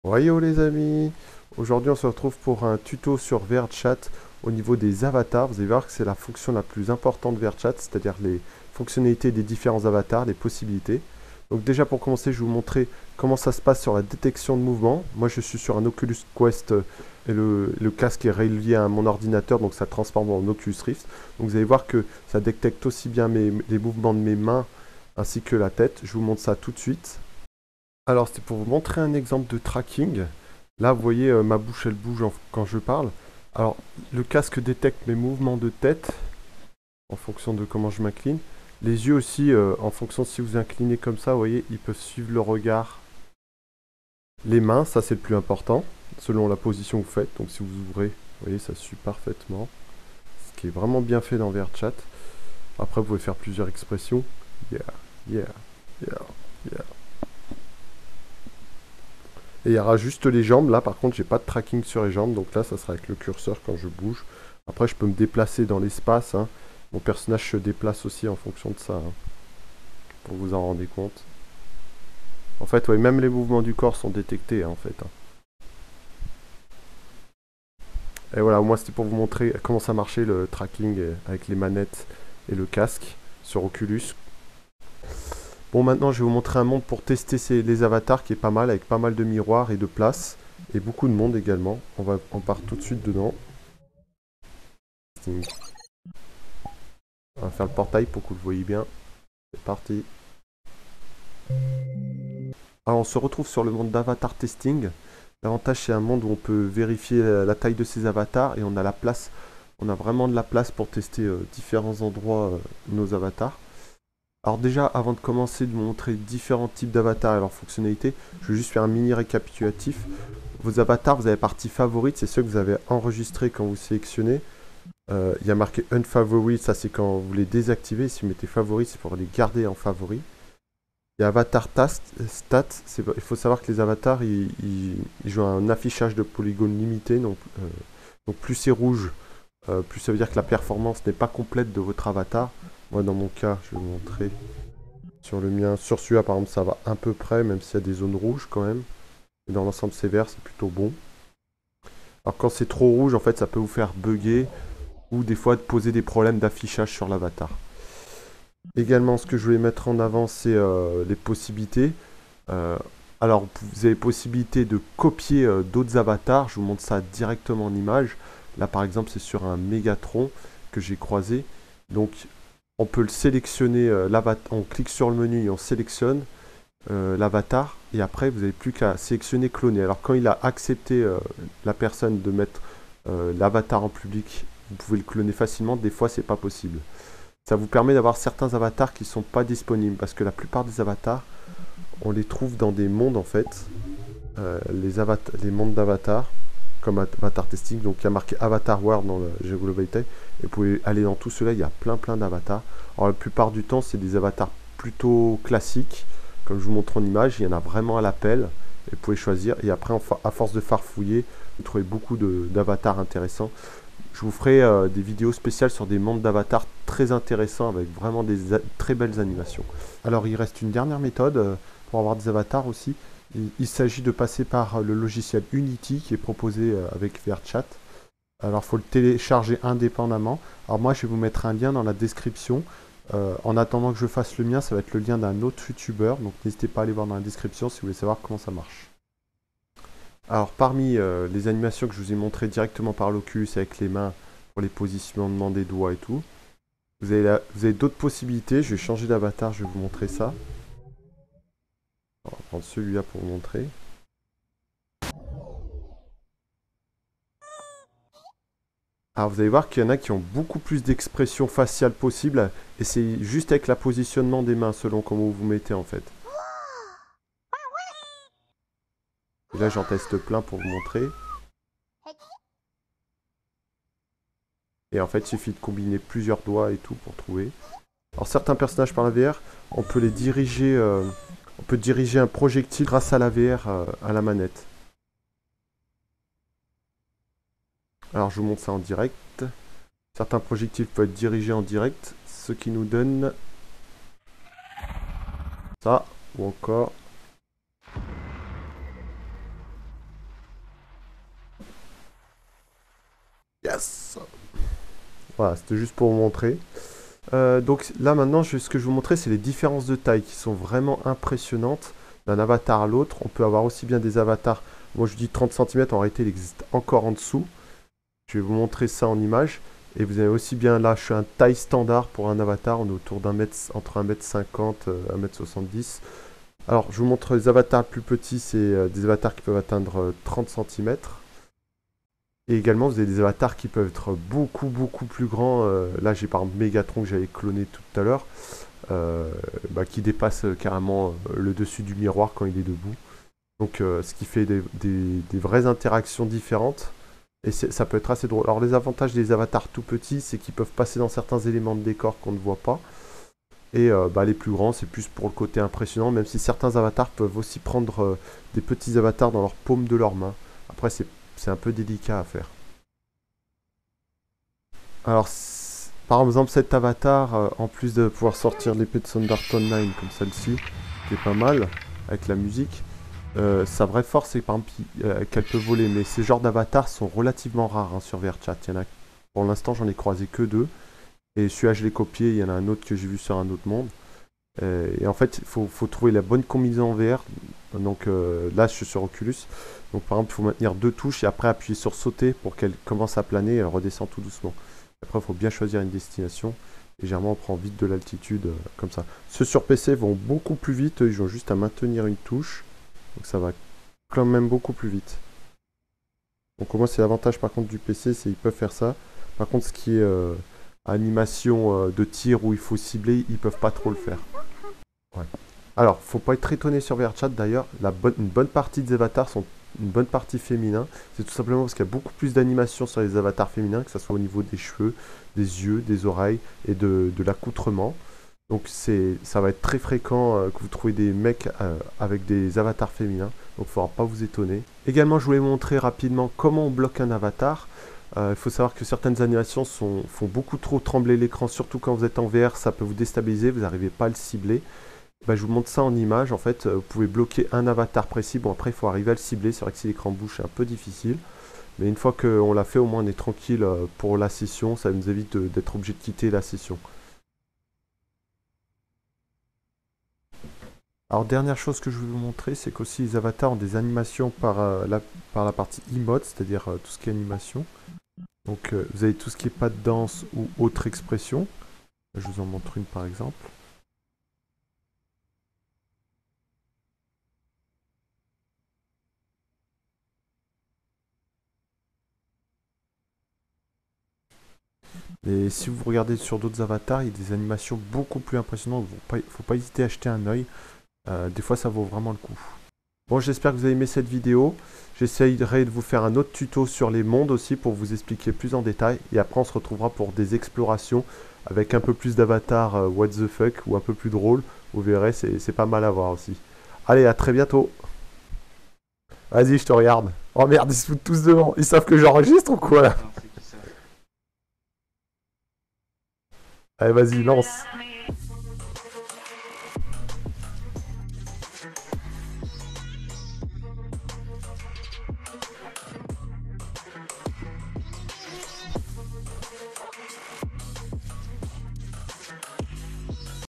Ouais yo les amis, aujourd'hui on se retrouve pour un tuto sur VRChat au niveau des avatars. Vous allez voir que c'est la fonction la plus importante de VRChat, c'est-à-dire les fonctionnalités des différents avatars, les possibilités. Donc déjà pour commencer, je vais vous montrer comment ça se passe sur la détection de mouvement. Moi je suis sur un Oculus Quest et le casque est relié à mon ordinateur, donc ça transforme en Oculus Rift. Donc vous allez voir que ça détecte aussi bien les mouvements de mes mains ainsi que la tête. Je vous montre ça tout de suite. Alors, c'était pour vous montrer un exemple de tracking. Là, vous voyez, ma bouche, elle bouge quand je parle. Alors, le casque détecte mes mouvements de tête en fonction de comment je m'incline. Les yeux aussi, en fonction de si vous inclinez comme ça, vous voyez, ils peuvent suivre le regard. Les mains, ça c'est le plus important, selon la position que vous faites. Donc, si vous ouvrez, vous voyez, ça suit parfaitement. Ce qui est vraiment bien fait dans VRChat. Après, vous pouvez faire plusieurs expressions. Yeah, yeah, yeah, yeah. Et il y aura juste les jambes. Là, par contre, j'ai pas de tracking sur les jambes. Donc là, ça sera avec le curseur quand je bouge. Après, je peux me déplacer dans l'espace, hein. Mon personnage se déplace aussi en fonction de ça, hein, pour vous en rendre compte. En fait, ouais, même les mouvements du corps sont détectés, hein, en fait, hein. Et voilà, moi, c'était pour vous montrer comment ça marchait le tracking avec les manettes et le casque sur Oculus. Bon, maintenant, je vais vous montrer un monde pour tester les avatars qui est pas mal, avec pas mal de miroirs et de place. Et beaucoup de monde également. On part tout de suite dedans. On va faire le portail pour que vous le voyez bien. C'est parti. Alors on se retrouve sur le monde d'avatar testing. L'avantage c'est un monde où on peut vérifier la taille de ses avatars et on a la place. On a vraiment de la place pour tester différents endroits nos avatars. Alors déjà, avant de commencer de vous montrer différents types d'avatars et leurs fonctionnalités, je vais juste faire un mini récapitulatif. Vos avatars, vous avez partie favorite, c'est ceux que vous avez enregistrés quand vous sélectionnez. Il y a marqué Unfavorite, ça c'est quand vous les désactivez. Si vous mettez Favorite, c'est pour les garder en favori. Il y a Avatar Stat, il faut savoir que les avatars, ils jouent un affichage de polygones limité. Donc plus c'est rouge, plus ça veut dire que la performance n'est pas complète de votre avatar. Moi dans mon cas, je vais vous montrer sur le mien. Sur celui-là par exemple, ça va à peu près, même s'il y a des zones rouges quand même. Et dans l'ensemble c'est vert, c'est plutôt bon. Alors quand c'est trop rouge, en fait, ça peut vous faire bugger ou des fois de poser des problèmes d'affichage sur l'avatar. Également, ce que je voulais mettre en avant, c'est les possibilités. Euh, alors, vous avez possibilité de copier d'autres avatars. Je vous montre ça directement en image. Là, par exemple, c'est sur un Mégatron que j'ai croisé. Donc, on peut le sélectionner. On clique sur le menu et on sélectionne l'avatar. Et après, vous n'avez plus qu'à sélectionner cloner. Alors, quand il a accepté la personne de mettre l'avatar en public, vous pouvez le cloner facilement. Des fois, c'est pas possible. Ça vous permet d'avoir certains avatars qui ne sont pas disponibles parce que la plupart des avatars, on les trouve dans des mondes en fait. Les mondes d'avatars, comme Avatar Testing, donc il y a marqué Avatar World dans le jeu globalité. Et vous pouvez aller dans tout cela, il y a plein d'avatars. Alors la plupart du temps, c'est des avatars plutôt classiques, comme je vous montre en image, il y en a vraiment à l'appel. Et vous pouvez choisir, et après, à force de farfouiller, vous trouvez beaucoup d'avatars intéressants. Je vous ferai des vidéos spéciales sur des mondes d'avatars très intéressants avec vraiment des très belles animations. Alors il reste une dernière méthode pour avoir des avatars aussi. Il s'agit de passer par le logiciel Unity qui est proposé avec VRChat. Alors il faut le télécharger indépendamment. Alors moi je vais vous mettre un lien dans la description. En attendant que je fasse le mien, ça va être le lien d'un autre youtubeur. Donc n'hésitez pas à aller voir dans la description si vous voulez savoir comment ça marche. Alors parmi les animations que je vous ai montrées directement par l'Oculus avec les mains pour les positionnements des doigts et tout, vous avez d'autres possibilités. Je vais changer d'avatar, je vais vous montrer ça. On va prendre celui-là pour vous montrer. Alors vous allez voir qu'il y en a qui ont beaucoup plus d'expressions faciales possibles et c'est juste avec la positionnement des mains selon comment vous vous mettez en fait. Et là j'en teste plein pour vous montrer. Et en fait il suffit de combiner plusieurs doigts et tout pour trouver. Alors certains personnages par la VR, on peut les diriger, on peut diriger un projectile grâce à la VR à la manette. Alors je vous montre ça en direct. Certains projectiles peuvent être dirigés en direct, ce qui nous donne ça, ou encore Yes! Voilà, c'était juste pour vous montrer. Donc là maintenant, ce que je vais vous montrer, c'est les différences de taille qui sont vraiment impressionnantes d'un avatar à l'autre. On peut avoir aussi bien des avatars, moi je dis 30 cm, en réalité il existe encore en dessous. Je vais vous montrer ça en image. Et vous avez aussi bien là, je suis un taille standard pour un avatar, on est autour entre 1m50 et 1m70. Alors je vous montre les avatars plus petits, c'est des avatars qui peuvent atteindre 30 cm. Et également, vous avez des avatars qui peuvent être beaucoup plus grands. Là, j'ai par exemple Megatron que j'avais cloné tout à l'heure, qui dépasse carrément le dessus du miroir quand il est debout. Donc, ce qui fait des vraies interactions différentes. Et ça peut être assez drôle. Alors, les avantages des avatars tout petits, c'est qu'ils peuvent passer dans certains éléments de décor qu'on ne voit pas. Et les plus grands, c'est plus pour le côté impressionnant, même si certains avatars peuvent aussi prendre des petits avatars dans leur paume de leurs mains. Après, c'est un peu délicat à faire. Alors, par exemple, cet avatar, en plus de pouvoir sortir l'épée de Sword Art Online comme celle-ci, qui est pas mal, avec la musique, sa vraie force, c'est par exemple qu'elle peut voler. Mais ces genres d'avatars sont relativement rares sur VRChat. Pour l'instant, j'en ai croisé que 2. Et celui-là, je l'ai copié. Il y en a un autre que j'ai vu sur un autre monde. Et en fait, il faut trouver la bonne combinaison en VR. Donc là, je suis sur Oculus. Donc par exemple, il faut maintenir 2 touches et après appuyer sur sauter pour qu'elle commence à planer et elle redescend tout doucement. Après, il faut bien choisir une destination. Et généralement, on prend vite de l'altitude comme ça. Ceux sur PC vont beaucoup plus vite. Ils ont juste à maintenir une touche. Donc ça va quand même beaucoup plus vite. Donc au moins, c'est l'avantage par contre du PC, c'est qu'ils peuvent faire ça. Par contre, ce qui est animation de tir où il faut cibler, ils peuvent pas trop le faire. Ouais. Alors, faut pas être étonné sur VRChat d'ailleurs, une bonne partie des avatars sont une bonne partie féminin. C'est tout simplement parce qu'il y a beaucoup plus d'animation sur les avatars féminins, que ce soit au niveau des cheveux, des yeux, des oreilles et de l'accoutrement. Donc ça va être très fréquent que vous trouvez des mecs avec des avatars féminins. Donc il ne faudra pas vous étonner. Également, je voulais vous montrer rapidement comment on bloque un avatar. Il faut savoir que certaines animations font beaucoup trop trembler l'écran, surtout quand vous êtes en VR, ça peut vous déstabiliser, vous n'arrivez pas à le cibler. Je vous montre ça en image. En fait, vous pouvez bloquer un avatar précis. Bon, après, il faut arriver à le cibler. C'est vrai que si l'écran bouge, c'est un peu difficile. Mais une fois qu'on l'a fait, au moins, on est tranquille pour la session. Ça nous évite d'être obligé de quitter la session. Alors, dernière chose que je vais vous montrer, c'est qu'aussi les avatars ont des animations par la partie emote, c'est-à-dire tout ce qui est animation. Donc, vous avez tout ce qui est pas de danse ou autre expression. Je vous en montre une par exemple. Et si vous regardez sur d'autres avatars, il y a des animations beaucoup plus impressionnantes. Il ne faut pas hésiter à jeter un œil. Des fois, ça vaut vraiment le coup. Bon, j'espère que vous avez aimé cette vidéo. J'essayerai de vous faire un autre tuto sur les mondes aussi pour vous expliquer plus en détail. Et après, on se retrouvera pour des explorations avec un peu plus d'avatars what the fuck ou un peu plus drôle. Vous verrez, c'est pas mal à voir aussi. Allez, à très bientôt. Vas-y, je te regarde. Oh merde, ils se foutent tous devant. Ils savent que j'enregistre ou quoi là? Allez, vas-y, lance.